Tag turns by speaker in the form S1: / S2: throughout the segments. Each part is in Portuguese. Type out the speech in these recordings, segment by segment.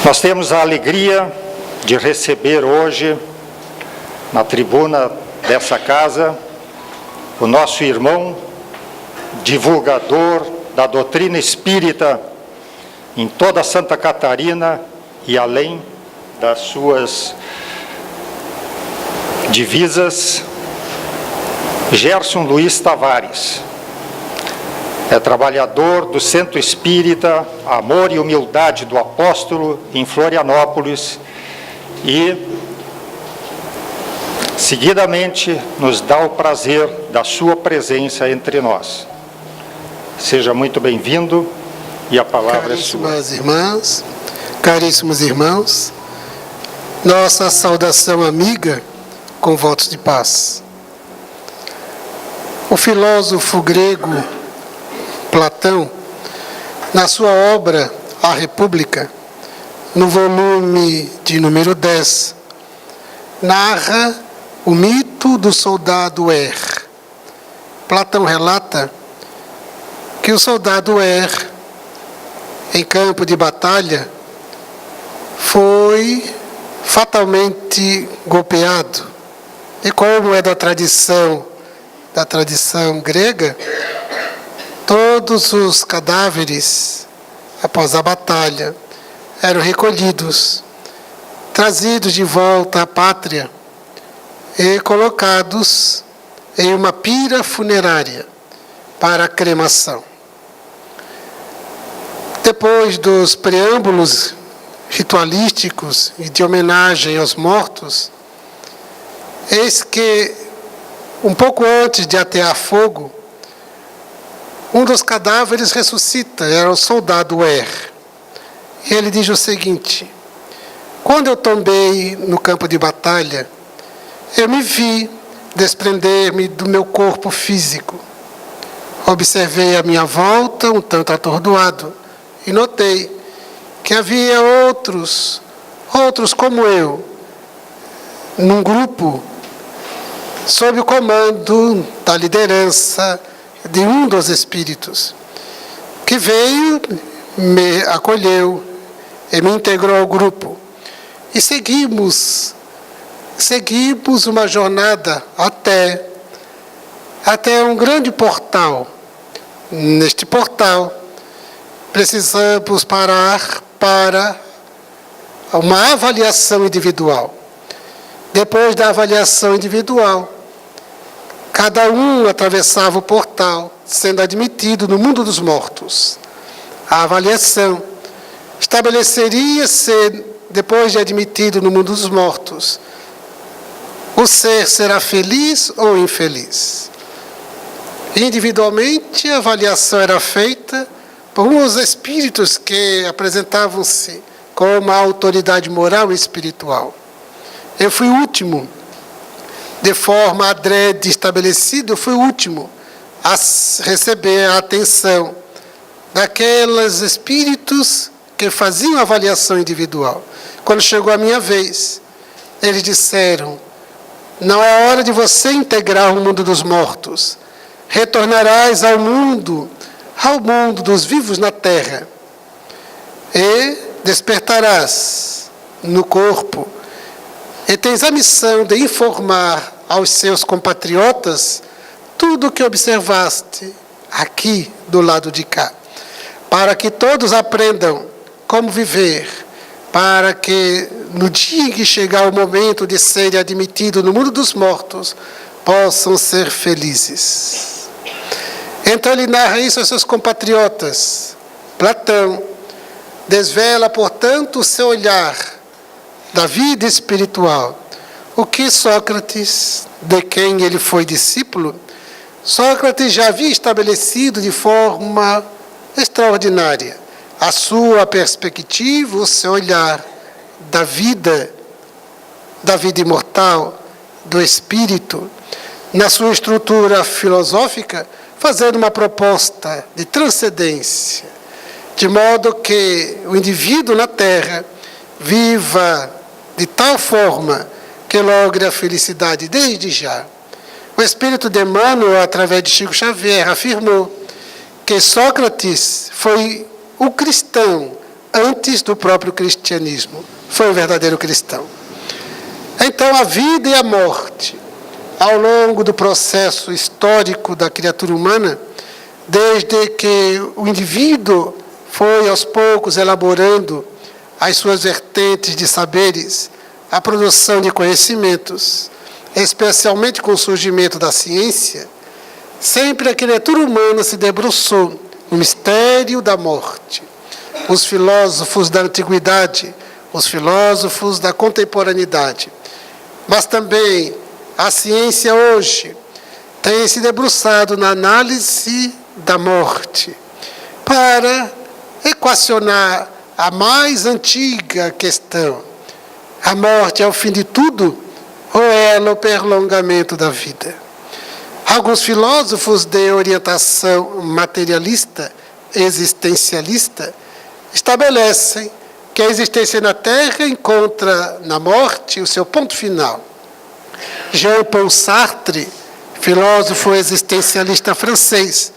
S1: Nós temos a alegria de receber hoje, na tribuna dessa casa, o nosso irmão, divulgador da doutrina espírita em toda Santa Catarina e além das suas divisas, Gerson Luiz Tavares. É trabalhador do Centro Espírita Amor e Humildade do Apóstolo em Florianópolis e, seguidamente, nos dá o prazer da sua presença entre nós. Seja muito bem-vindo e a palavra é sua.
S2: Caríssimas irmãs, caríssimos irmãos, nossa saudação amiga com votos de paz. O filósofo grego Platão, na sua obra A República, no volume de número 10, narra o mito do soldado Er. Platão relata que o soldado Er, em campo de batalha, foi fatalmente golpeado. E como é da tradição grega, todos os cadáveres, após a batalha, eram recolhidos, trazidos de volta à pátria e colocados em uma pira funerária para a cremação. Depois dos preâmbulos ritualísticos e de homenagem aos mortos, eis que, um pouco antes de atear fogo, um dos cadáveres ressuscita, era o soldado Er. E ele diz o seguinte: quando eu tombei no campo de batalha, eu me vi desprender-me do meu corpo físico. Observei a minha volta, um tanto atordoado, e notei que havia outros como eu, num grupo, sob o comando da liderança de um dos espíritos, que veio, me acolheu e me integrou ao grupo. E seguimos uma jornada até um grande portal. Neste portal, precisamos parar para uma avaliação individual. Depois da avaliação individual, cada um atravessava o portal, sendo admitido no mundo dos mortos. A avaliação estabeleceria se, depois de admitido no mundo dos mortos, o ser será feliz ou infeliz. Individualmente, a avaliação era feita por uns espíritos que apresentavam-se como a autoridade moral e espiritual. Eu fui o último. De forma adrede estabelecida, eu fui o último a receber a atenção daqueles espíritos que faziam a avaliação individual. Quando chegou a minha vez, eles disseram: não é hora de você integrar o mundo dos mortos. Retornarás ao mundo dos vivos na terra. E despertarás no corpo. E tens a missão de informar aos seus compatriotas tudo o que observaste aqui do lado de cá, para que todos aprendam como viver, para que no dia em que chegar o momento de serem admitidos no mundo dos mortos, possam ser felizes. Então ele narra isso aos seus compatriotas. Platão desvela, portanto, o seu olhar da vida espiritual. O que Sócrates, de quem ele foi discípulo, Sócrates já havia estabelecido de forma extraordinária a sua perspectiva, o seu olhar da vida imortal, do espírito, na sua estrutura filosófica, fazendo uma proposta de transcendência, de modo que o indivíduo na Terra viva de tal forma que logre a felicidade desde já. O espírito de Emmanuel, através de Chico Xavier, afirmou que Sócrates foi o cristão antes do próprio cristianismo. Foi um verdadeiro cristão. Então, a vida e a morte, ao longo do processo histórico da criatura humana, desde que o indivíduo foi aos poucos elaborando as suas vertentes de saberes, a produção de conhecimentos, especialmente com o surgimento da ciência, sempre a criatura humana se debruçou no mistério da morte. Os filósofos da antiguidade, os filósofos da contemporaneidade, mas também a ciência hoje tem se debruçado na análise da morte para equacionar a mais antiga questão: a morte é o fim de tudo ou é o prolongamento da vida? Alguns filósofos de orientação materialista, existencialista, estabelecem que a existência na Terra encontra na morte o seu ponto final. Jean-Paul Sartre, filósofo existencialista francês,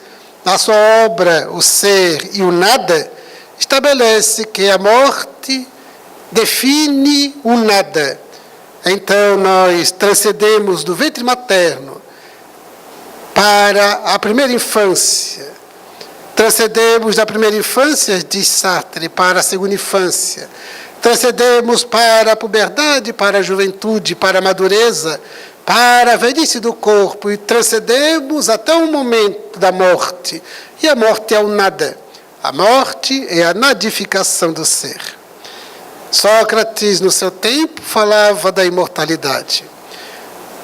S2: na sua obra O Ser e o Nada, estabelece que a morte define o nada. Então, nós transcendemos do ventre materno para a primeira infância. Transcendemos da primeira infância, diz Sartre, para a segunda infância. Transcendemos para a puberdade, para a juventude, para a madureza, para a velhice do corpo, e transcendemos até o momento da morte. E a morte é o nada. A morte é a nadificação do ser. Sócrates, no seu tempo, falava da imortalidade.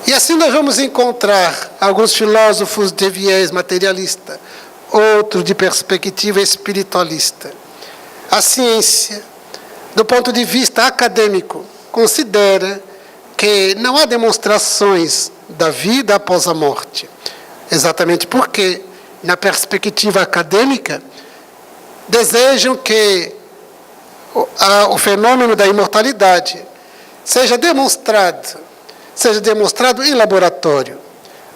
S2: E assim nós vamos encontrar alguns filósofos de viés materialista, outros de perspectiva espiritualista. A ciência, do ponto de vista acadêmico, considera que não há demonstrações da vida após a morte. Exatamente porque, na perspectiva acadêmica, desejam que o fenômeno da imortalidade seja demonstrado em laboratório.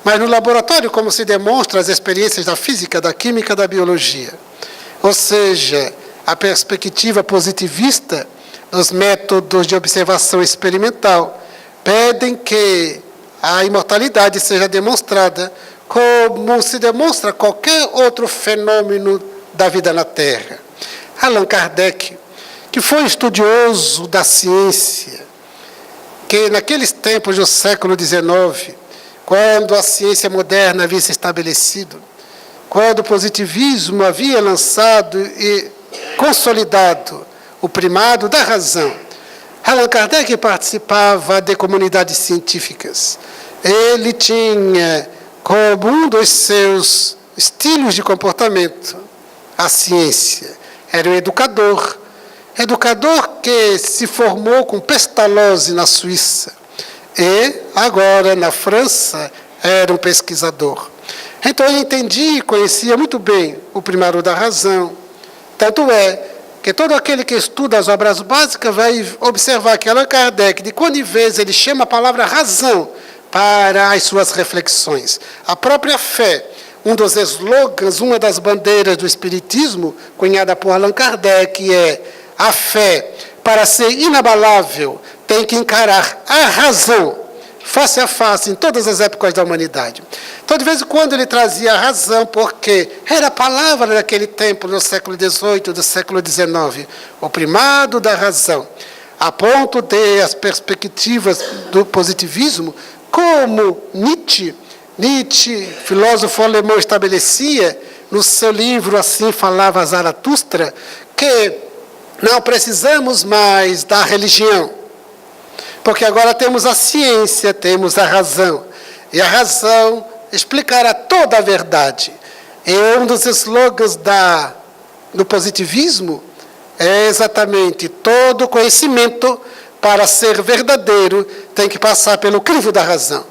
S2: Mas no laboratório, como se demonstra as experiências da física, da química, da biologia. Ou seja, a perspectiva positivista dos métodos de observação experimental pedem que a imortalidade seja demonstrada como se demonstra qualquer outro fenômeno da vida na Terra. Allan Kardec, que foi estudioso da ciência, que naqueles tempos do século XIX, quando a ciência moderna havia se estabelecido, quando o positivismo havia lançado e consolidado o primado da razão, Allan Kardec participava de comunidades científicas. Ele tinha como um dos seus estilos de comportamento a ciência. Era um educador que se formou com Pestalozzi na Suíça e agora na França era um pesquisador. Então ele entendia e conhecia muito bem o primário da razão. Tanto é que todo aquele que estuda as obras básicas vai observar que Allan Kardec, de quando em vez, ele chama a palavra razão para as suas reflexões. A própria fé, um dos slogans, uma das bandeiras do Espiritismo, cunhada por Allan Kardec, é: a fé, para ser inabalável, tem que encarar a razão, face a face, em todas as épocas da humanidade. Então, de vez em quando, ele trazia a razão, porque era a palavra daquele tempo, no século XVIII, do século XIX, o primado da razão, a ponto de as perspectivas do positivismo, como Nietzsche, filósofo alemão, estabelecia, no seu livro Assim Falava Zaratustra, que não precisamos mais da religião, porque agora temos a ciência, temos a razão, e a razão explicará toda a verdade. E um dos slogans do positivismo é exatamente: todo conhecimento, para ser verdadeiro, tem que passar pelo crivo da razão.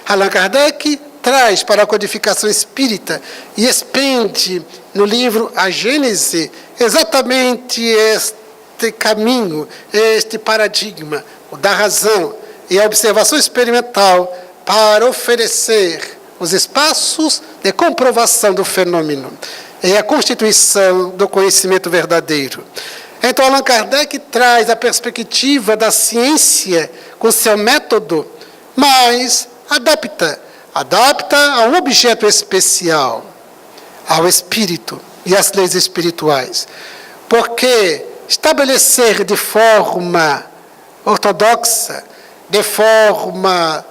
S2: Allan Kardec traz para a codificação espírita e expande no livro A Gênese exatamente este caminho, este paradigma, o da razão e a observação experimental, para oferecer os espaços de comprovação do fenômeno e a constituição do conhecimento verdadeiro. Então, Allan Kardec traz a perspectiva da ciência com seu método, mas adapta a um objeto especial, ao espírito e às leis espirituais. Porque estabelecer de forma ortodoxa, de forma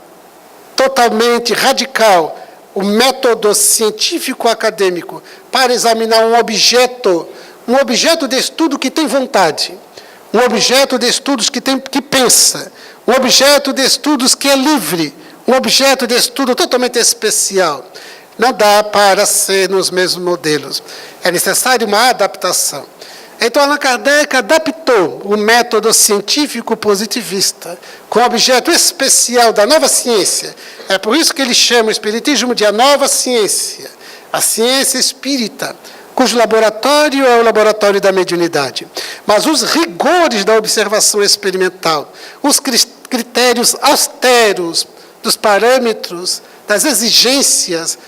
S2: totalmente radical, o método científico-acadêmico para examinar um objeto de estudo que tem vontade, um objeto de estudos que pensa, um objeto de estudos que é livre, um objeto de estudo totalmente especial. Não dá para ser nos mesmos modelos. É necessária uma adaptação. Então, Allan Kardec adaptou o método científico positivista com o objeto especial da nova ciência. É por isso que ele chama o espiritismo de a nova ciência, a ciência espírita, cujo laboratório é o laboratório da mediunidade. Mas os rigores da observação experimental, os critérios austeros dos parâmetros, das exigências,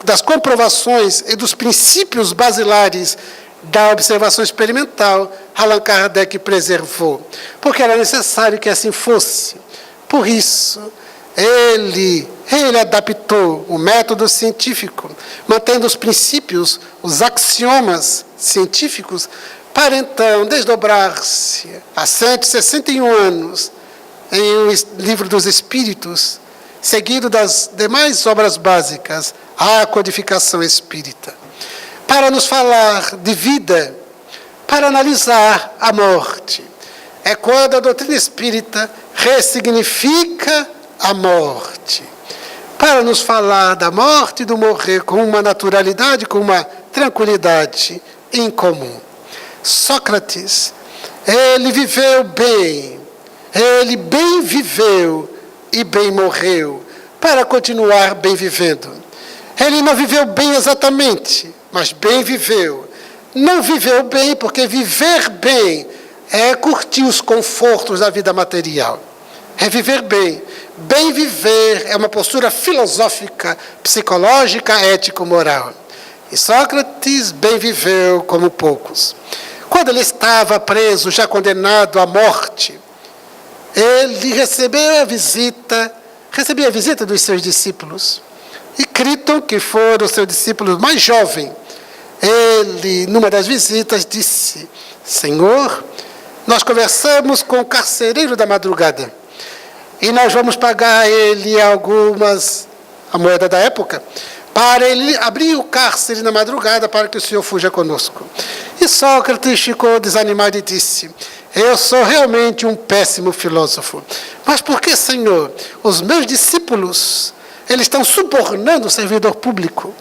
S2: das comprovações e dos princípios basilares da observação experimental, Allan Kardec preservou, porque era necessário que assim fosse. Por isso, ele adaptou o método científico, mantendo os princípios, os axiomas científicos, para então desdobrar-se há 161 anos em O Livro dos Espíritos, seguido das demais obras básicas, a codificação espírita, para nos falar de vida, para analisar a morte. É quando a doutrina espírita ressignifica a morte, para nos falar da morte e do morrer com uma naturalidade, com uma tranquilidade incomum. Sócrates, ele viveu bem, ele bem viveu e bem morreu, para continuar bem vivendo. Ele não viveu bem exatamente, mas bem viveu. Não viveu bem, porque viver bem é curtir os confortos da vida material. É viver bem. Bem viver é uma postura filosófica, psicológica, ético-moral. E Sócrates bem viveu como poucos. Quando ele estava preso, já condenado à morte, ele recebia a visita dos seus discípulos. E Críton, que foi o seu discípulo mais jovem, ele, numa das visitas, disse: Senhor, nós conversamos com o carcereiro da madrugada e nós vamos pagar a ele a moeda da época, para ele abrir o cárcere na madrugada para que o Senhor fuja conosco. E Sócrates ficou desanimado e disse: eu sou realmente um péssimo filósofo. Mas por que, Senhor? Os meus discípulos, eles estão subornando o servidor público.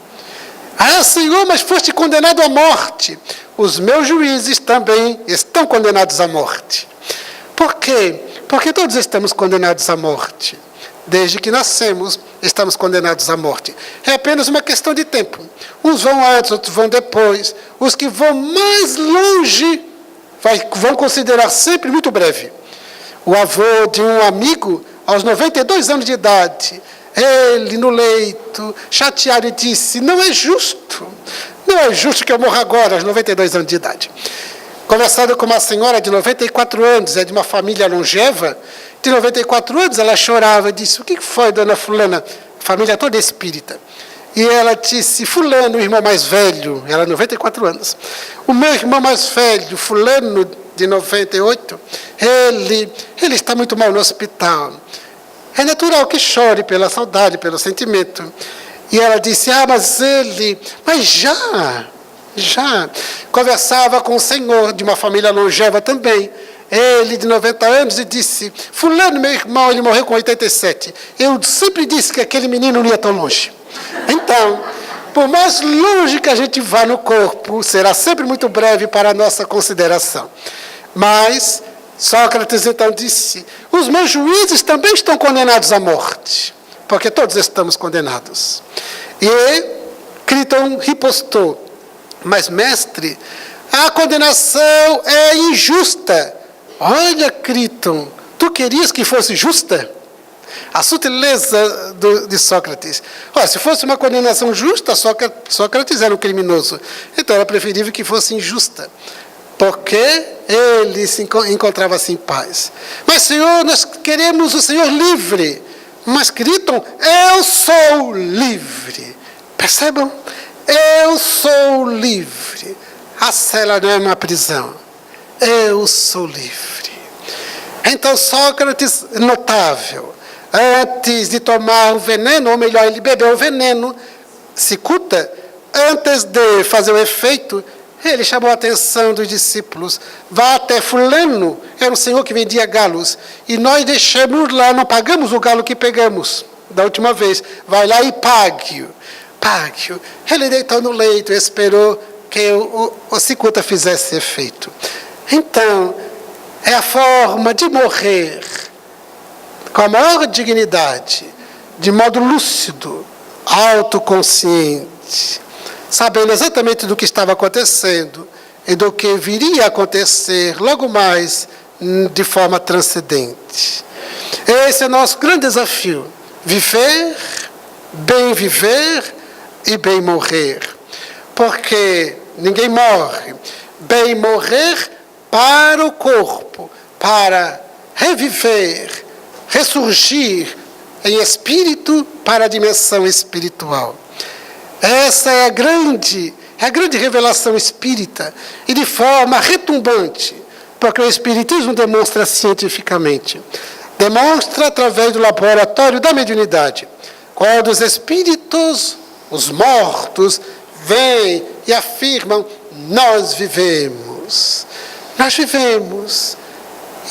S2: Ah, Senhor, mas foste condenado à morte. Os meus juízes também estão condenados à morte. Por quê? Porque todos estamos condenados à morte. Desde que nascemos, estamos condenados à morte. É apenas uma questão de tempo. Uns vão antes, outros vão depois. Os que vão mais longe vão considerar sempre muito breve. O avô de um amigo, aos 92 anos de idade, ele no leito, chateado, e disse: não é justo que eu morra agora, aos 92 anos de idade. Conversando com uma senhora de 94 anos, é de uma família longeva, de 94 anos, ela chorava e disse: o que foi, dona fulana? Família toda espírita. E ela disse: fulano, o irmão mais velho, ela 94 anos, o meu irmão mais velho, fulano de 98, ele está muito mal no hospital. É natural que chore pela saudade, pelo sentimento. E ela disse: mas já conversava com o senhor de uma família longeva também, ele de 90 anos, e disse: fulano, meu irmão, ele morreu com 87. Eu sempre disse que aquele menino não ia tão longe. Então, por mais longe que a gente vá no corpo, será sempre muito breve para a nossa consideração. Mas Sócrates então disse: os meus juízes também estão condenados à morte, porque todos estamos condenados. E Críton ripostou: mas, mestre, a condenação é injusta. Olha, Críton, tu querias que fosse justa? A sutileza de Sócrates. Olha, se fosse uma condenação justa, Sócrates era um criminoso. Então era preferível que fosse injusta. porque ele se encontrava-se em paz. Mas, Senhor, nós queremos o Senhor livre. Mas gritam, eu sou livre. Percebam? Eu sou livre. A cela não é uma prisão. Eu sou livre. Então Sócrates, notável, antes de tomar o veneno, ou melhor, ele bebeu o veneno, cicuta, antes de fazer o efeito, ele chamou a atenção dos discípulos. Vá até fulano, era um senhor que vendia galos, e nós deixamos lá, não pagamos o galo que pegamos da última vez. Vai lá e pague-o. Pague-o. Ele deitou no leito, esperou que o cicuta fizesse efeito. Então, é a forma de morrer com a maior dignidade, de modo lúcido, autoconsciente, sabendo exatamente do que estava acontecendo e do que viria a acontecer logo mais de forma transcendente. Esse é o nosso grande desafio: viver e bem morrer. Porque ninguém morre. Bem morrer para o corpo, para reviver, ressurgir em espírito para a dimensão espiritual. Essa é a grande revelação espírita, e de forma retumbante, porque o espiritismo demonstra cientificamente. Demonstra através do laboratório da mediunidade. Quando os espíritos, os mortos, vêm e afirmam, nós vivemos. Nós vivemos.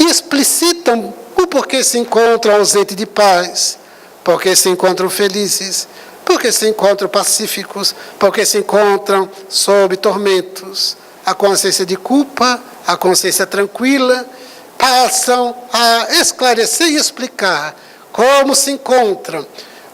S2: E explicitam o porquê se encontram ausentes de paz, porque se encontram felizes, porque se encontram pacíficos, porque se encontram sob tormentos. A consciência de culpa, a consciência tranquila, passam a esclarecer e explicar como se encontram,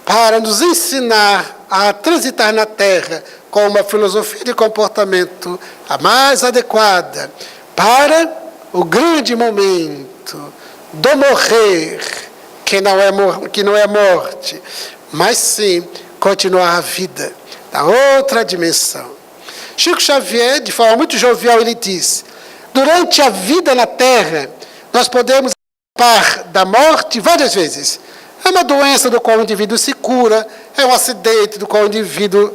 S2: para nos ensinar a transitar na Terra com uma filosofia de comportamento a mais adequada para o grande momento do morrer, que não é morte, mas sim continuar a vida na outra dimensão. Chico Xavier, de forma muito jovial, ele diz: durante a vida na Terra, nós podemos escapar da morte várias vezes. É uma doença do qual o indivíduo se cura, é um acidente do qual o indivíduo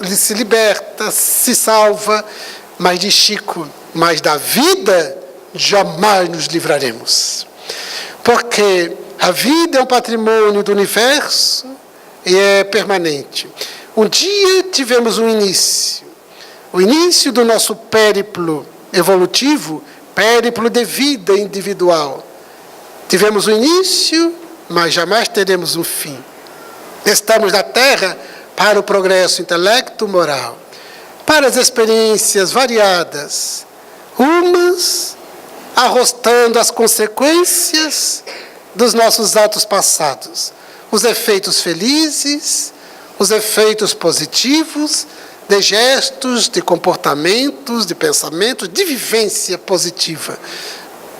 S2: se liberta, se salva, mas de Chico, mas da vida jamais nos livraremos. Porque a vida é um patrimônio do universo e é permanente. Um dia tivemos um início, o início do nosso périplo evolutivo, périplo de vida individual. Tivemos um início, mas jamais teremos um fim. Estamos na Terra para o progresso intelecto-moral, para as experiências variadas, umas arrostando as consequências dos nossos atos passados, os efeitos felizes, os efeitos positivos, de gestos, de comportamentos, de pensamentos, de vivência positiva,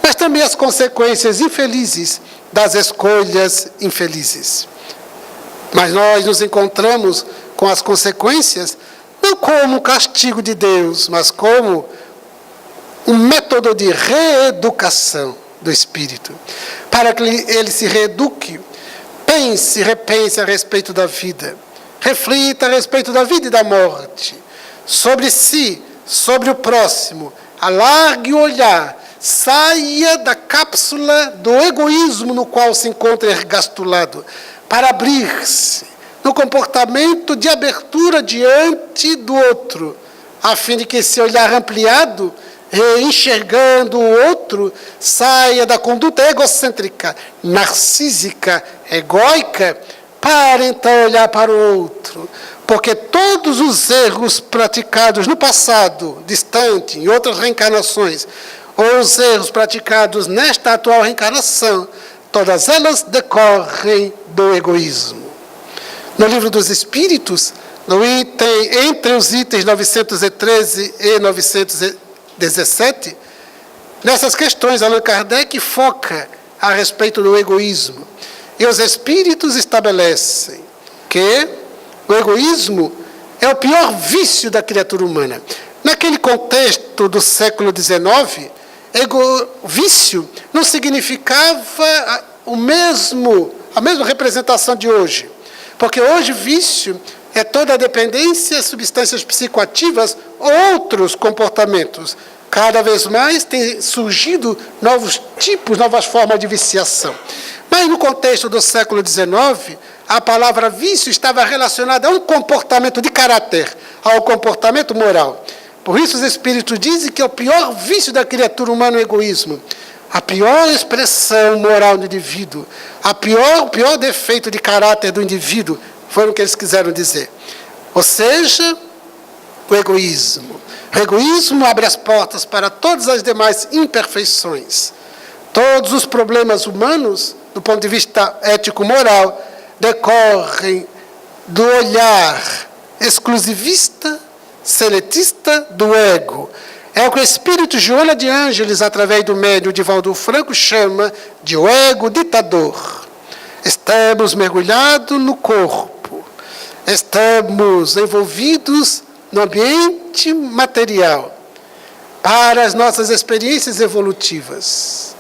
S2: mas também as consequências infelizes das escolhas infelizes. Mas nós nos encontramos com as consequências não como um castigo de Deus, mas como um método de reeducação do espírito, para que ele se reeduque, repense a respeito da vida, reflita a respeito da vida e da morte, sobre si, sobre o próximo, alargue o olhar, saia da cápsula do egoísmo no qual se encontra ergastulado, para abrir-se no comportamento de abertura diante do outro, a fim de que esse olhar ampliado, enxergando o outro, saia da conduta egocêntrica, narcísica, egóica, para então olhar para o outro. Porque todos os erros praticados no passado, distante, em outras reencarnações, ou os erros praticados nesta atual reencarnação, todas elas decorrem do egoísmo. No Livro dos Espíritos, entre os itens 913 e 917, nessas questões, Allan Kardec foca a respeito do egoísmo. E os Espíritos estabelecem que o egoísmo é o pior vício da criatura humana. Naquele contexto do século XIX, vício não significava a mesma representação de hoje. Porque hoje vício é toda a dependência, substâncias psicoativas, outros comportamentos. Cada vez mais tem surgido novos tipos, novas formas de viciação. Mas no contexto do século XIX, a palavra vício estava relacionada a um comportamento de caráter, ao comportamento moral. Por isso os espíritos dizem que o pior vício da criatura humana é o egoísmo. A pior expressão moral do indivíduo, o pior defeito de caráter do indivíduo, foi o que eles quiseram dizer. Ou seja, o egoísmo. O egoísmo abre as portas para todas as demais imperfeições. Todos os problemas humanos, do ponto de vista ético-moral, decorrem do olhar exclusivista, seletista do ego. É o que o espírito Joana de Ângeles, através do médium Divaldo Franco, chama de o ego ditador. Estamos mergulhados no corpo. Estamos envolvidos no ambiente material para as nossas experiências evolutivas.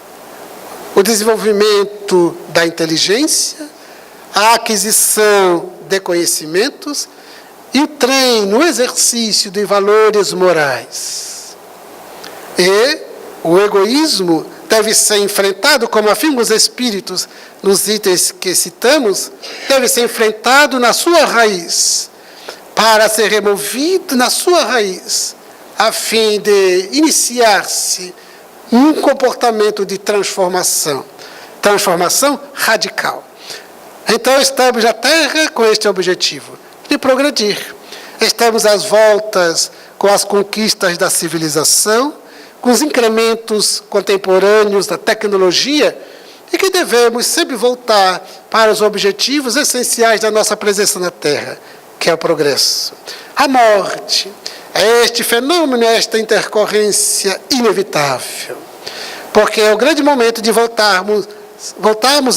S2: O desenvolvimento da inteligência, a aquisição de conhecimentos e o treino, o exercício de valores morais. E o egoísmo deve ser enfrentado, como afirmam os espíritos nos itens que citamos, deve ser enfrentado na sua raiz, para ser removido na sua raiz, a fim de iniciar-se um comportamento de transformação radical. Então estamos na Terra com este objetivo, de progredir. Estamos às voltas com as conquistas da civilização, com os incrementos contemporâneos da tecnologia, e que devemos sempre voltar para os objetivos essenciais da nossa presença na Terra, que é o progresso. A morte é este fenômeno, esta intercorrência inevitável, porque é o grande momento de voltarmos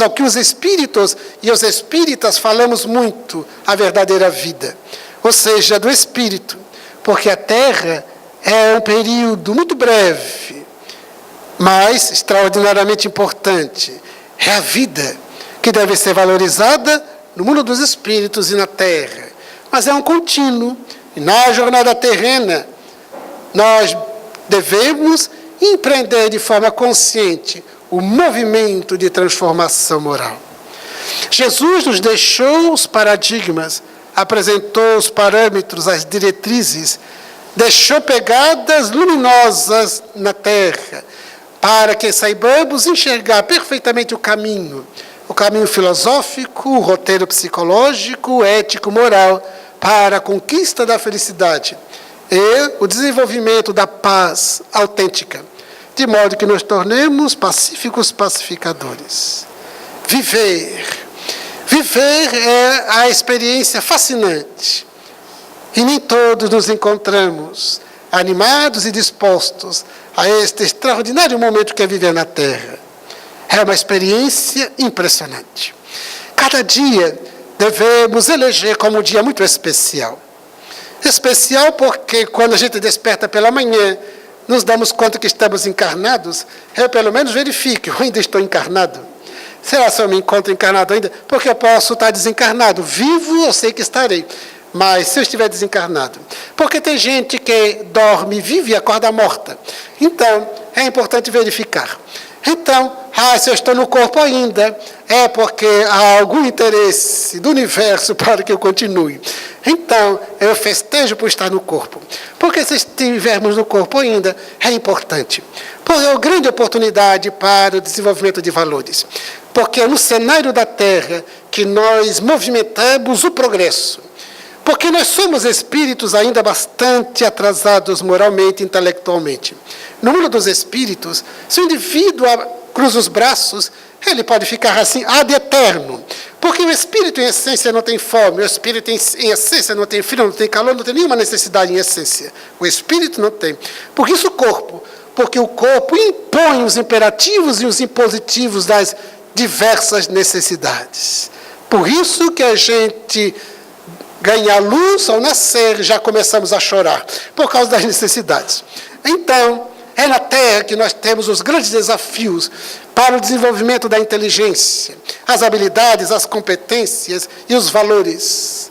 S2: ao que os espíritos e os espíritas falamos muito, a verdadeira vida, ou seja, do espírito, porque a Terra é um período muito breve, mas extraordinariamente importante. É a vida que deve ser valorizada no mundo dos espíritos e na Terra. Mas é um contínuo. E na jornada terrena, nós devemos empreender de forma consciente o movimento de transformação moral. Jesus nos deixou os paradigmas, apresentou os parâmetros, as diretrizes, deixou pegadas luminosas na Terra, para que saibamos enxergar perfeitamente o caminho filosófico, o roteiro psicológico, o ético, moral, para a conquista da felicidade e o desenvolvimento da paz autêntica, de modo que nos tornemos pacíficos pacificadores. Viver é a experiência fascinante. E nem todos nos encontramos animados e dispostos a este extraordinário momento que é viver na Terra. É uma experiência impressionante. Cada dia devemos eleger como um dia muito especial. Especial porque quando a gente desperta pela manhã, nos damos conta que estamos encarnados, eu pelo menos verifico, eu ainda estou encarnado. Será que eu me encontro encarnado ainda? Porque eu posso estar desencarnado. Vivo, eu sei que estarei. Mas se eu estiver desencarnado, porque tem gente que dorme, vive e acorda morta. Então, é importante verificar. Então, se eu estou no corpo ainda, é porque há algum interesse do universo para que eu continue. Então, eu festejo por estar no corpo. Porque se estivermos no corpo ainda, é importante. Porque é uma grande oportunidade para o desenvolvimento de valores. Porque é no cenário da Terra que nós movimentamos o progresso. Porque nós somos espíritos ainda bastante atrasados moralmente e intelectualmente. No mundo dos espíritos, se o indivíduo cruza os braços, ele pode ficar assim ad eterno. Porque o espírito em essência não tem fome, o espírito em essência não tem frio, não tem calor, não tem nenhuma necessidade em essência. O espírito não tem. Por isso o corpo. Porque o corpo impõe os imperativos e os impositivos das diversas necessidades. Por isso que a gente ganhar luz ao nascer, já começamos a chorar, por causa das necessidades. Então, é na Terra que nós temos os grandes desafios para o desenvolvimento da inteligência, as habilidades, as competências e os valores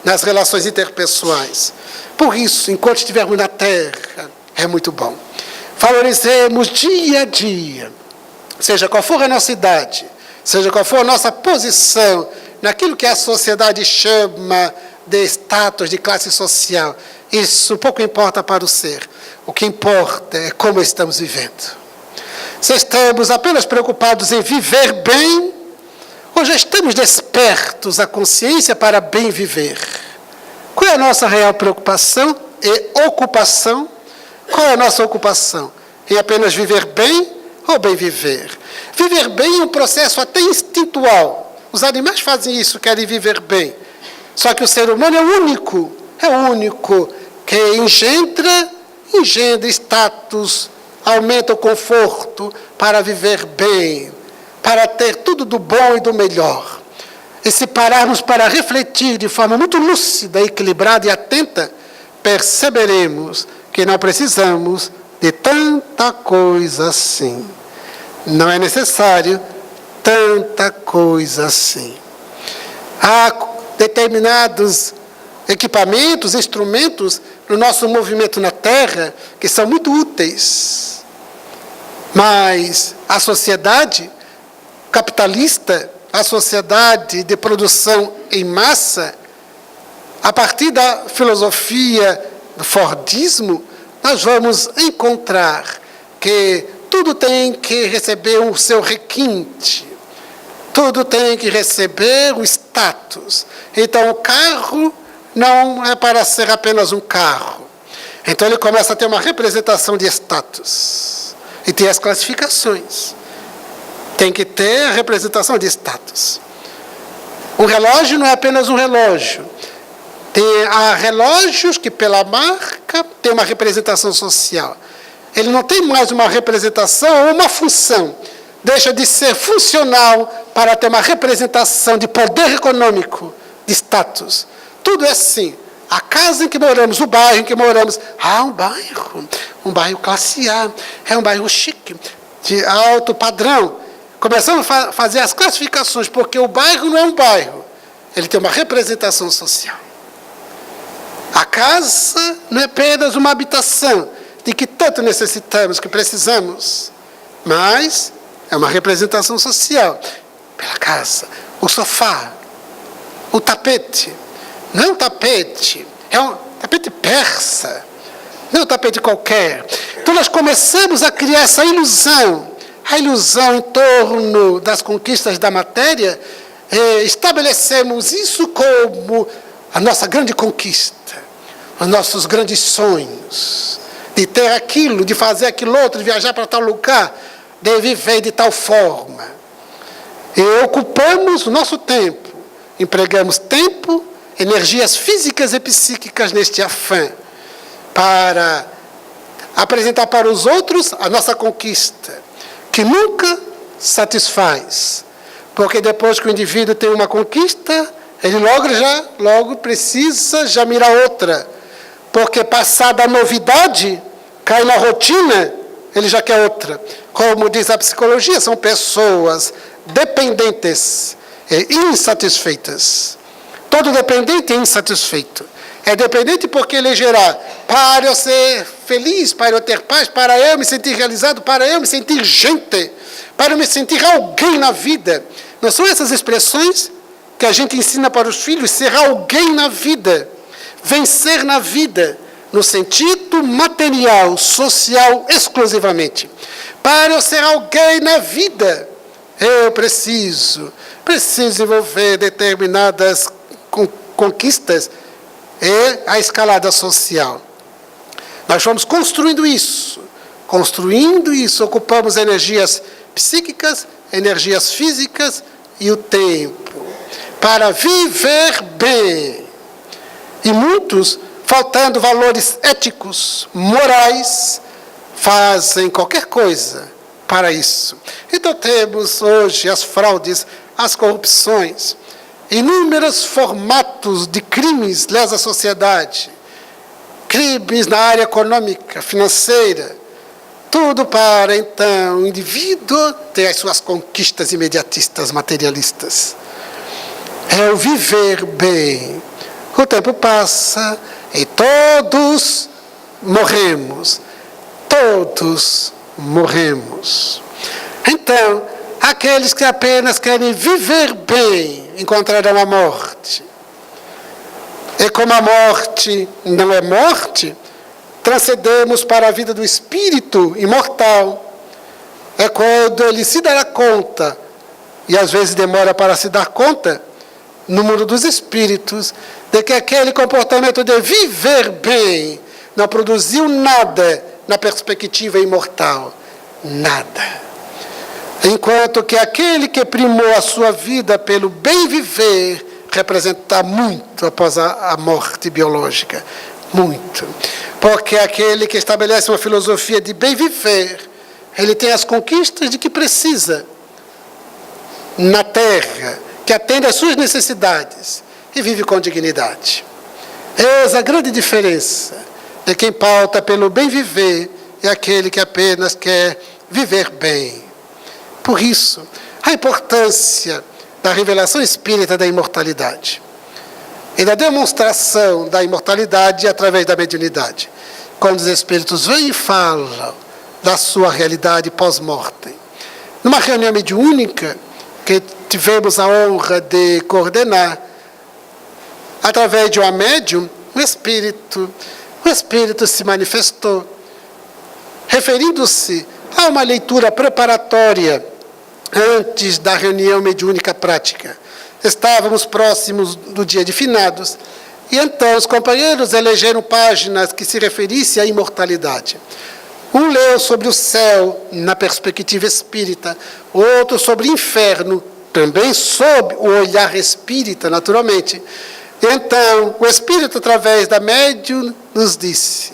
S2: nas relações interpessoais. Por isso, enquanto estivermos na Terra, é muito bom. Valorizemos dia a dia, seja qual for a nossa idade, seja qual for a nossa posição, naquilo que a sociedade chama de status, de classe social. Isso pouco importa para o ser. O que importa é como estamos vivendo. Se estamos apenas preocupados em viver bem, ou já estamos despertos à consciência para bem viver? Qual é a nossa real preocupação e ocupação? Qual é a nossa ocupação? Em apenas viver bem ou bem viver? Viver bem é um processo até instintual. Os animais fazem isso, querem viver bem. Só que o ser humano é o único que engendra status, aumenta o conforto para viver bem, para ter tudo do bom e do melhor. E se pararmos para refletir de forma muito lúcida, equilibrada e atenta, perceberemos que não precisamos de tanta coisa assim. Não é necessário tanta coisa assim. Há determinados equipamentos, instrumentos no nosso movimento na Terra que são muito úteis. Mas a sociedade capitalista, a sociedade de produção em massa, a partir da filosofia do Fordismo, nós vamos encontrar que tudo tem que receber o seu requinte, tudo tem que receber o status. Então, o carro não é para ser apenas um carro. Então, ele começa a ter uma representação de status. E tem as classificações. Tem que ter a representação de status. Um relógio não é apenas um relógio. Há relógios que, pela marca, tem uma representação social. Ele não tem mais uma representação ou uma função. Deixa de ser funcional para ter uma representação de poder econômico, de status. Tudo é assim. A casa em que moramos, o bairro em que moramos. Um bairro classe A, é um bairro chique, de alto padrão. Começamos a fazer as classificações, porque o bairro não é um bairro. Ele tem uma representação social. A casa não é apenas uma habitação, de que tanto necessitamos, que precisamos, mas é uma representação social pela casa. O sofá, o tapete, não é um tapete, é um tapete persa, não é um tapete qualquer. Então nós começamos a criar essa ilusão, a ilusão em torno das conquistas da matéria, estabelecemos isso como a nossa grande conquista, os nossos grandes sonhos, de ter aquilo, de fazer aquilo outro, de viajar para tal lugar, de viver de tal forma. E ocupamos o nosso tempo, empregamos tempo, energias físicas e psíquicas neste afã, para apresentar para os outros a nossa conquista, que nunca satisfaz. Porque depois que o indivíduo tem uma conquista, ele logo precisa já mirar outra. Porque passada a novidade, cai na rotina, ele já quer outra. Como diz a psicologia, são pessoas dependentes e insatisfeitas. Todo dependente é insatisfeito. É dependente porque ele gerará para eu ser feliz, para eu ter paz, para eu me sentir realizado, para eu me sentir gente, para eu me sentir alguém na vida. Não são essas expressões que a gente ensina para os filhos, ser alguém na vida, vencer na vida, no sentido material, social, exclusivamente. Para eu ser alguém na vida, eu preciso desenvolver determinadas conquistas e a escalada social. Nós vamos construindo isso, ocupamos energias psíquicas, energias físicas e o tempo, para viver bem. E muitos, faltando valores éticos, morais, fazem qualquer coisa para isso. Então temos hoje as fraudes, as corrupções. inúmeros formatos de crimes lesa à sociedade, crimes na área econômica, financeira, tudo para, então, o indivíduo ter as suas conquistas imediatistas, materialistas. É o viver bem. O tempo passa e todos morremos. Todos morremos. Então, aqueles que apenas querem viver bem encontrarão a morte. E como a morte não é morte, transcendemos para a vida do espírito imortal. É quando ele se dará conta, e às vezes demora para se dar conta, no mundo dos espíritos, de que aquele comportamento de viver bem não produziu nada na perspectiva imortal. Nada. Enquanto que aquele que primou a sua vida pelo bem viver representa muito após a morte biológica. Muito. Porque aquele que estabelece uma filosofia de bem viver, ele tem as conquistas de que precisa na terra, que atende às suas necessidades e vive com dignidade. Eis a grande diferença de quem pauta pelo bem viver e aquele que apenas quer viver bem. Por isso, a importância da revelação espírita da imortalidade e da demonstração da imortalidade através da mediunidade. Quando os espíritos vêm e falam da sua realidade pós-morte. Numa reunião mediúnica que tivemos a honra de coordenar, através de uma médium, o espírito se manifestou, referindo-se a uma leitura preparatória antes da reunião mediúnica prática. Estávamos próximos do dia de finados, e então os companheiros elegeram páginas que se referissem à imortalidade. Um leu sobre o céu, na perspectiva espírita, outro sobre o inferno, também sob o olhar espírita, naturalmente. Então, o espírito, através da médium, nos disse: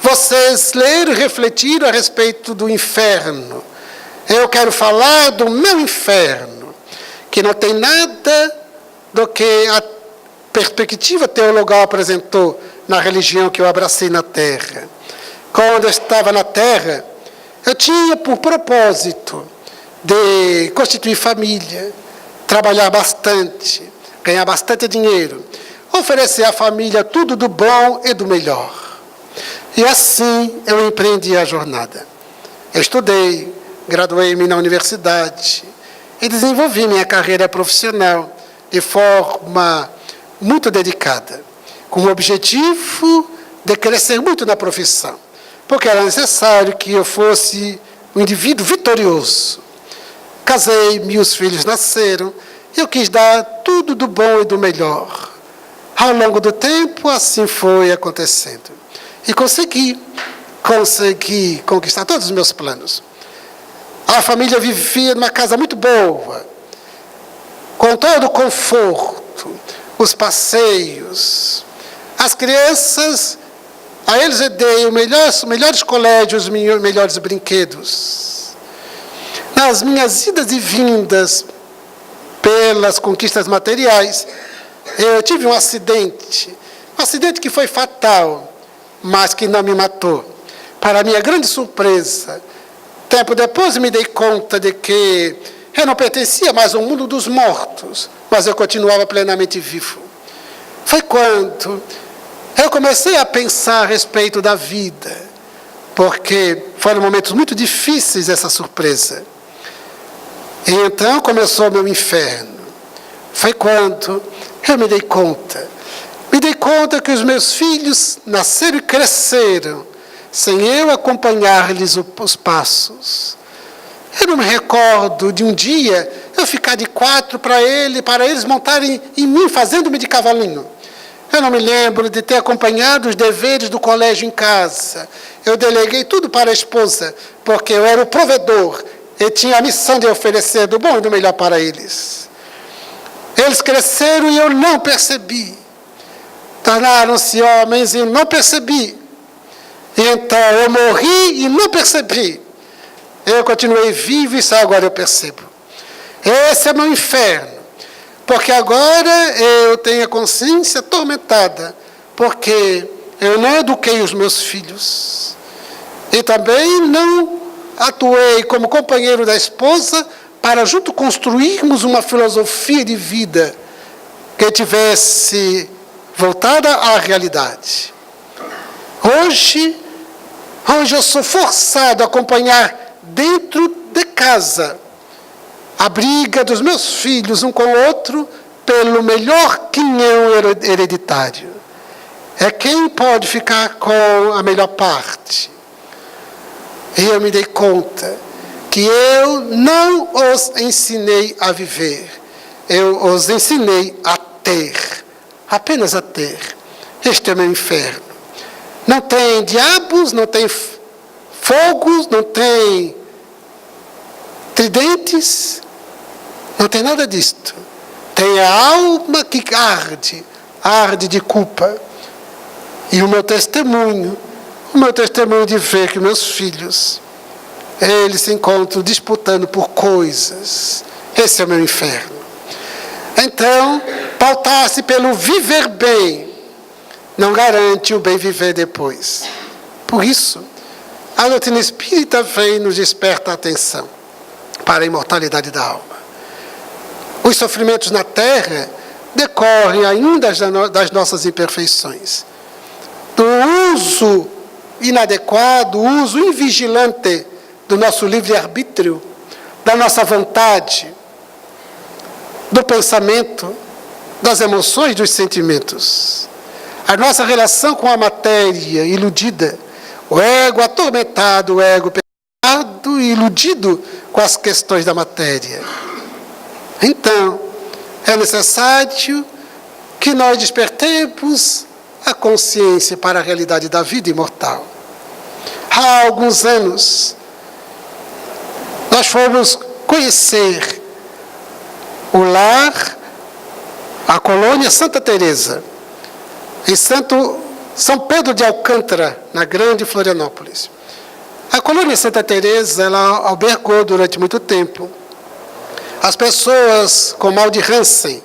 S2: vocês leram e refletiram a respeito do inferno. Eu quero falar do meu inferno, que não tem nada do que a perspectiva teologal apresentou na religião que eu abracei na Terra. Quando eu estava na Terra, eu tinha por propósito de constituir família, trabalhar bastante, ganhar bastante dinheiro, oferecer à família tudo do bom e do melhor. E assim eu empreendi a jornada. Eu estudei, graduei-me na universidade e desenvolvi minha carreira profissional de forma muito dedicada, com o objetivo de crescer muito na profissão, porque era necessário que eu fosse um indivíduo vitorioso. Casei, meus filhos nasceram, e eu quis dar tudo do bom e do melhor. Ao longo do tempo, assim foi acontecendo. E consegui conquistar todos os meus planos. A família vivia numa casa muito boa, com todo o conforto, os passeios. As crianças, a eles eu dei os melhores colégios, os melhores brinquedos. Nas minhas idas e vindas pelas conquistas materiais, eu tive um acidente que foi fatal, mas que não me matou. Para minha grande surpresa, tempo depois me dei conta de que eu não pertencia mais ao mundo dos mortos, mas eu continuava plenamente vivo. Foi quando eu comecei a pensar a respeito da vida, porque foram momentos muito difíceis essa surpresa. E então começou o meu inferno. Foi quando eu me dei conta que os meus filhos nasceram e cresceram sem eu acompanhar-lhes os passos. Eu não me recordo de um dia eu ficar de quatro para eles montarem em mim, fazendo-me de cavalinho. Eu não me lembro de ter acompanhado os deveres do colégio em casa. Eu deleguei tudo para a esposa, porque eu era o provedor e tinha a missão de oferecer do bom e do melhor para eles. Eles cresceram e eu não percebi. Tornaram-se homens e eu não percebi. E então eu morri e não percebi. Eu continuei vivo e só agora eu percebo. Esse é meu inferno. Porque agora eu tenho a consciência atormentada, porque eu não eduquei os meus filhos. E também não atuei como companheiro da esposa para junto construirmos uma filosofia de vida que tivesse voltada à realidade. Hoje eu sou forçado a acompanhar dentro de casa a briga dos meus filhos um com o outro pelo melhor quinhão hereditário. É quem pode ficar com a melhor parte. E eu me dei conta que eu não os ensinei a viver. Eu os ensinei a ter. Apenas a ter. Este é o meu inferno. Não tem diabos, não tem fogos, não tem tridentes, não tem nada disto. Tem a alma que arde de culpa. E o meu testemunho de ver que meus filhos, eles se encontram disputando por coisas. Esse é o meu inferno. Então, pautar-se pelo viver bem não garante o bem viver depois. Por isso, a doutrina espírita vem e nos desperta a atenção para a imortalidade da alma. Os sofrimentos na terra decorrem ainda das nossas imperfeições, do uso inadequado, o uso invigilante do nosso livre-arbítrio, da nossa vontade, do pensamento, das emoções, dos sentimentos. A nossa relação com a matéria iludida, o ego atormentado, o ego pecado e iludido com as questões da matéria. Então, é necessário que nós despertemos a consciência para a realidade da vida imortal. Há alguns anos, nós fomos conhecer o lar, a colônia Santa Teresa, em São Pedro de Alcântara, na Grande Florianópolis. A colônia Santa Teresa, ela albergou durante muito tempo as pessoas com mal de Hansen,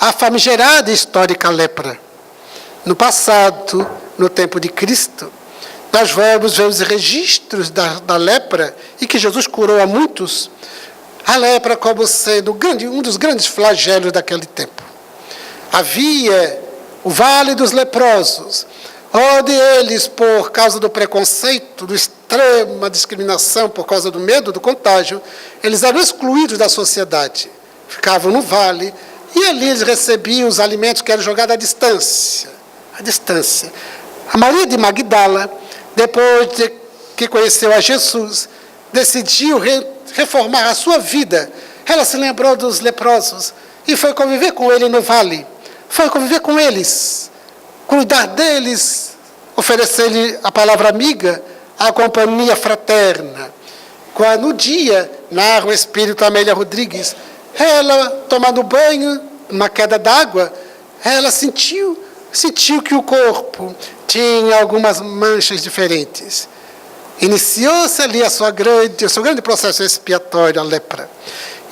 S2: a famigerada e histórica lepra. No passado, no tempo de Cristo, nós vamos ver os registros da lepra e que Jesus curou a muitos. A lepra como sendo um dos grandes flagelos daquele tempo. Havia o Vale dos Leprosos, onde eles, por causa do preconceito, da extrema discriminação, por causa do medo do contágio, eles eram excluídos da sociedade. Ficavam no vale e ali eles recebiam os alimentos que eram jogados à distância. A Maria de Magdala, depois de que conheceu a Jesus, decidiu reformar a sua vida. Ela se lembrou dos leprosos e foi conviver com ele no vale. Foi conviver com eles, cuidar deles, oferecer-lhe a palavra amiga, a companhia fraterna. Quando no dia, narra o espírito Amélia Rodrigues, ela tomando banho, numa queda d'água, ela sentiu que o corpo tinha algumas manchas diferentes. Iniciou-se ali o seu grande processo expiatório, a lepra.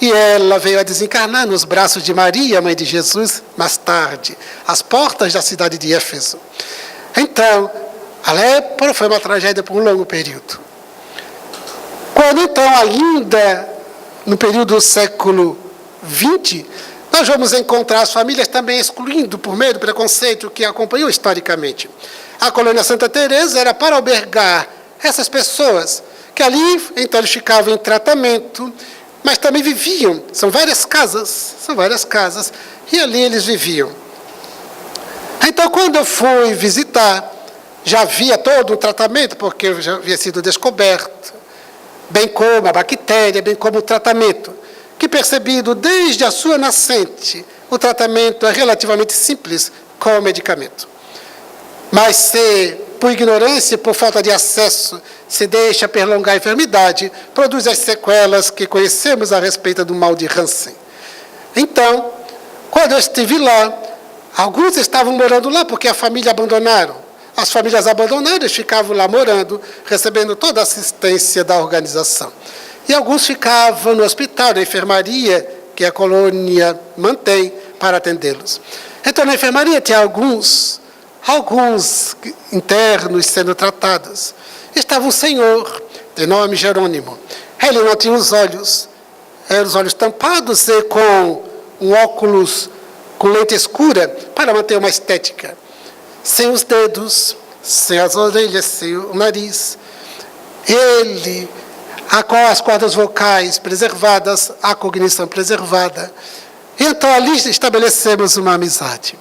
S2: E ela veio a desencarnar nos braços de Maria, mãe de Jesus, mais tarde, às portas da cidade de Éfeso. Então, a lepra foi uma tragédia por um longo período. Quando então, ainda no período do século XX, nós vamos encontrar as famílias também excluindo, por meio do preconceito que acompanhou historicamente. A colônia Santa Teresa era para albergar essas pessoas, que ali, então, eles ficavam em tratamento, mas também viviam. São várias casas, e ali eles viviam. Então, quando eu fui visitar, já havia todo um tratamento, porque já havia sido descoberto, bem como a bactéria, bem como o tratamento, que percebido desde a sua nascente, o tratamento é relativamente simples com o medicamento. Mas se, por ignorância, por falta de acesso, se deixa prolongar a enfermidade, produz as sequelas que conhecemos a respeito do mal de Hansen. Então, quando eu estive lá, alguns estavam morando lá porque a família abandonaram. As famílias abandonadas ficavam lá morando, recebendo toda a assistência da organização. E alguns ficavam no hospital, na enfermaria, que a colônia mantém para atendê-los. Então, na enfermaria tinha alguns internos sendo tratados. Estava um senhor, de nome Jerônimo. Ele não tinha os olhos tampados e com um óculos com lente escura para manter uma estética. Sem os dedos, sem as orelhas, sem o nariz. Ele, com as cordas vocais preservadas, a cognição preservada. E então ali estabelecemos uma amizade.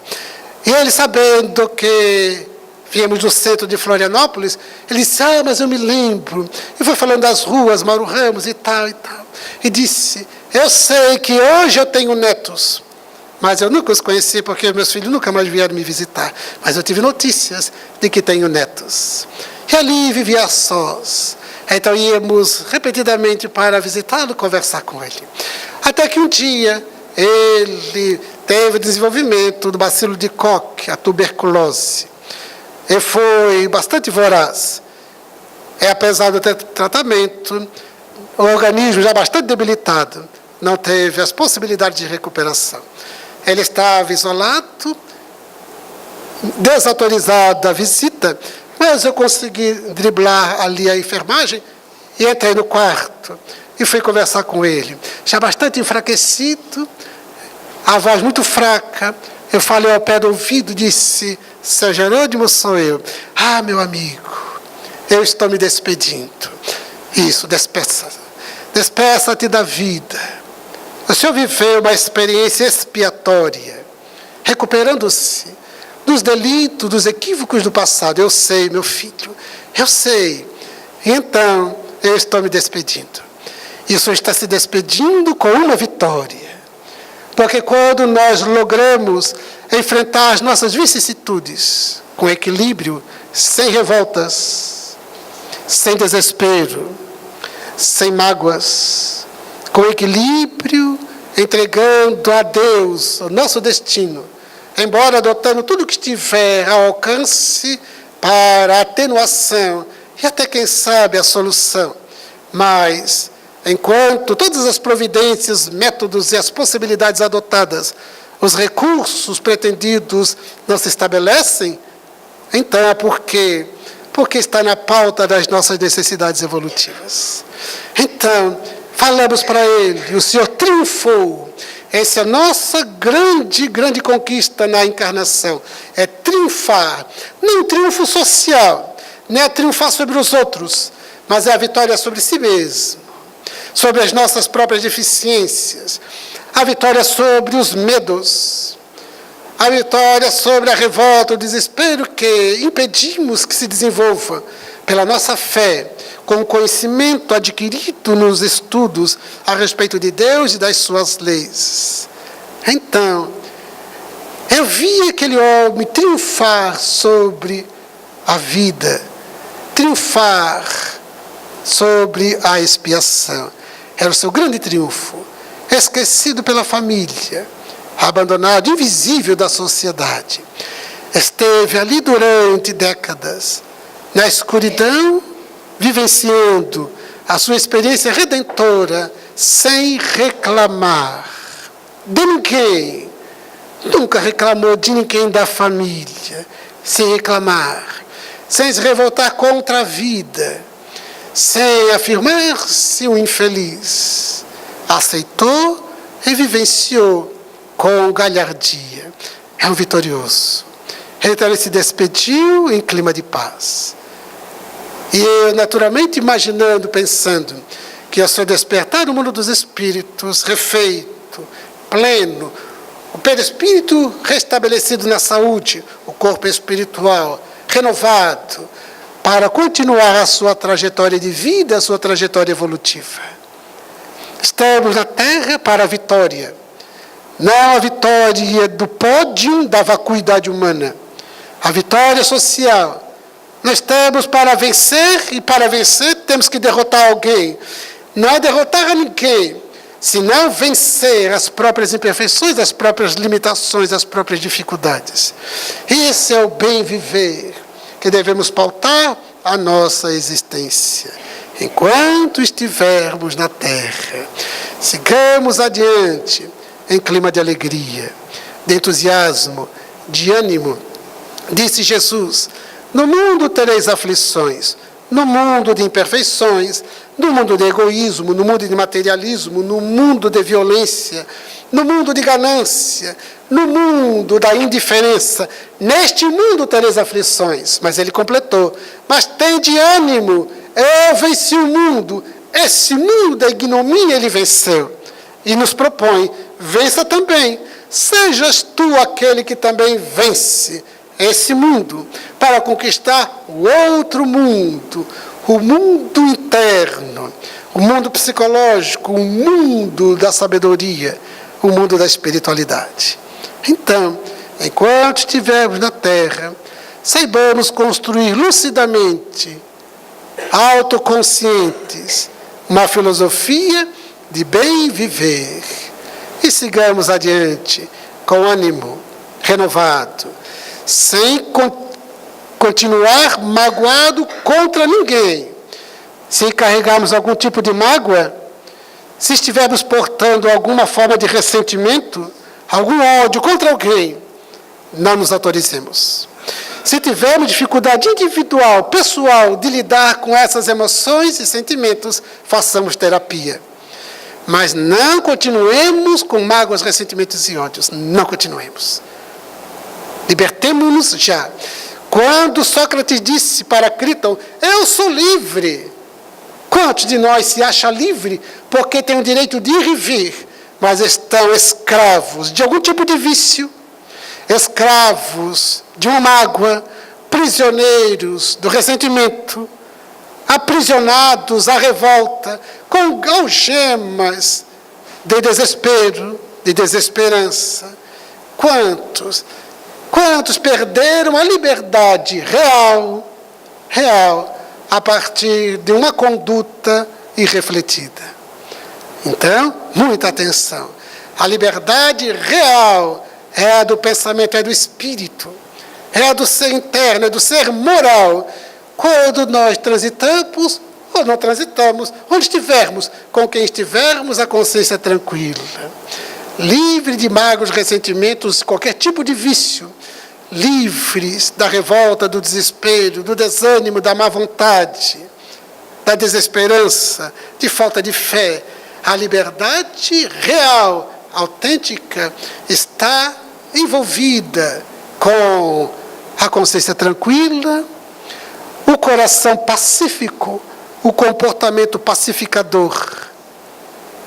S2: E ele, sabendo que viemos do centro de Florianópolis, ele disse, mas eu me lembro. E foi falando das ruas, Mauro Ramos e tal e tal. E disse, eu sei que hoje eu tenho netos, mas eu nunca os conheci porque meus filhos nunca mais vieram me visitar. Mas eu tive notícias de que tenho netos. E ali vivia a sós. Então íamos repetidamente para visitá-lo, conversar com ele. Até que um dia ele teve desenvolvimento do bacilo de Koch, a tuberculose. E foi bastante voraz. Apesar do tratamento, o organismo já bastante debilitado, não teve as possibilidades de recuperação. Ele estava isolado, desautorizado a visita, mas eu consegui driblar ali a enfermagem e entrei no quarto e fui conversar com ele. Já bastante enfraquecido, a voz muito fraca, eu falei ao pé do ouvido, disse, seu Jerônimo, sou eu. Meu amigo, eu estou me despedindo. Isso, despeça-te da vida. O senhor viveu uma experiência expiatória, recuperando-se dos delitos, dos equívocos do passado. Eu sei, meu filho, eu sei. Então, eu estou me despedindo. E o senhor está se despedindo com uma vitória. Porque quando nós logramos enfrentar as nossas vicissitudes com equilíbrio, sem revoltas, sem desespero, sem mágoas, com equilíbrio, entregando a Deus o nosso destino, embora adotando tudo que estiver ao alcance para a atenuação e até, quem sabe, a solução. Mas, enquanto todas as providências, métodos e as possibilidades adotadas, os recursos pretendidos não se estabelecem, então é porque está na pauta das nossas necessidades evolutivas. Então, falamos para ele, o Senhor triunfou. Essa é a nossa grande conquista na encarnação. É triunfar. Não um triunfo social, não é triunfar sobre os outros, mas é a vitória sobre si mesmo, sobre as nossas próprias deficiências, a vitória sobre os medos, a vitória sobre a revolta, o desespero que impedimos que se desenvolva pela nossa fé, com o conhecimento adquirido nos estudos a respeito de Deus e das suas leis. Então, eu vi aquele homem triunfar sobre a vida, triunfar sobre a expiação. Era o seu grande triunfo, esquecido pela família, abandonado, invisível da sociedade. Esteve ali durante décadas, na escuridão, vivenciando a sua experiência redentora, sem reclamar de ninguém. Nunca reclamou de ninguém da família, sem reclamar, sem se revoltar contra a vida, sem afirmar-se um infeliz. Aceitou e vivenciou com galhardia. É um vitorioso. Então ele se despediu em clima de paz. E eu, naturalmente, imaginando, pensando que ao seu despertar no mundo dos espíritos, refeito, pleno, o perispírito restabelecido na saúde, o corpo espiritual renovado, para continuar a sua trajetória de vida, a sua trajetória evolutiva. Estamos na Terra para a vitória. Não a vitória do pódio da vacuidade humana. A vitória social. Nós estamos para vencer, e para vencer temos que derrotar alguém. Não é derrotar a ninguém, senão vencer as próprias imperfeições, as próprias limitações, as próprias dificuldades. Esse é o bem viver que devemos pautar a nossa existência. enquanto estivermos na terra. Sigamos adiante em clima de alegria, de entusiasmo, de ânimo. Disse Jesus: no mundo tereis aflições, no mundo de imperfeições, no mundo de egoísmo, no mundo de materialismo, no mundo de violência, no mundo de ganância, no mundo da indiferença. Neste mundo tereis aflições. Mas ele completou: mas tende ânimo, eu venci o mundo. Esse mundo da ignomínia ele venceu. E nos propõe: vença também. Sejas tu aquele que também vence esse mundo, para conquistar o outro mundo, o mundo interno, o mundo psicológico, o mundo da sabedoria, o mundo da espiritualidade. Então, enquanto estivermos na terra, saibamos construir lucidamente, autoconscientes, uma filosofia de bem viver. E sigamos adiante com ânimo renovado, sem continuar magoado contra ninguém. Se carregarmos algum tipo de mágoa, se estivermos portando alguma forma de ressentimento, algum ódio contra alguém, não nos autorizemos. Se tivermos dificuldade individual, pessoal, de lidar com essas emoções e sentimentos, façamos terapia. Mas não continuemos com mágoas, ressentimentos e ódios. Não continuemos. Libertemo-nos já. Quando Sócrates disse para Críton: eu sou livre. Quantos de nós se acham livre porque tem o direito de ir e vir, mas estão escravos de algum tipo de vício, escravos de uma mágoa, prisioneiros do ressentimento, aprisionados à revolta, com algemas de desespero, de desesperança? Quantos perderam a liberdade real, a partir de uma conduta irrefletida? Então, muita atenção. A liberdade real é a do pensamento, é do espírito, é a do ser interno, é do ser moral. Quando nós transitamos ou não transitamos, onde estivermos, com quem estivermos, a consciência tranquila, livre de mágoas, ressentimentos, qualquer tipo de vício, livres da revolta, do desespero, do desânimo, da má vontade, da desesperança, de falta de fé. A liberdade real, autêntica, está envolvida com a consciência tranquila, o coração pacífico, o comportamento pacificador,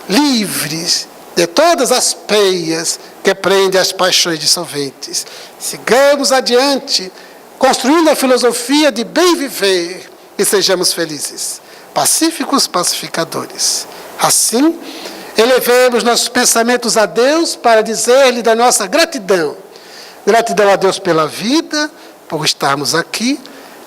S2: livres de todas as peias que prendem as paixões dissolventes. Sigamos adiante, construindo a filosofia de bem viver e sejamos felizes, pacíficos, pacificadores. Assim, elevemos nossos pensamentos a Deus para dizer-lhe da nossa gratidão. Gratidão a Deus pela vida, por estarmos aqui.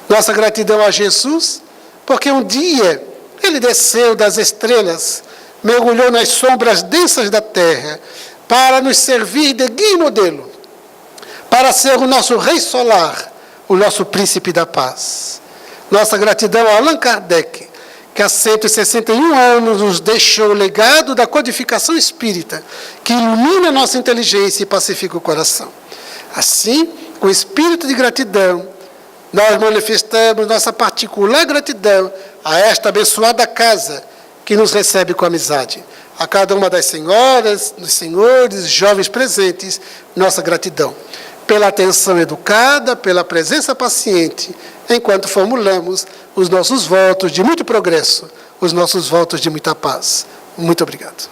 S2: Nossa gratidão a Jesus, porque um dia ele desceu das estrelas, mergulhou nas sombras densas da terra, para nos servir de guia e modelo, para ser o nosso rei solar, o nosso príncipe da paz. Nossa gratidão a Allan Kardec, que há 161 anos nos deixou o legado da codificação espírita, que ilumina nossa inteligência e pacifica o coração. Assim, com espírito de gratidão, nós manifestamos nossa particular gratidão a esta abençoada casa que nos recebe com amizade. A cada uma das senhoras, dos senhores, jovens presentes, nossa gratidão. Pela atenção educada, pela presença paciente, enquanto formulamos os nossos votos de muito progresso, os nossos votos de muita paz. Muito obrigado.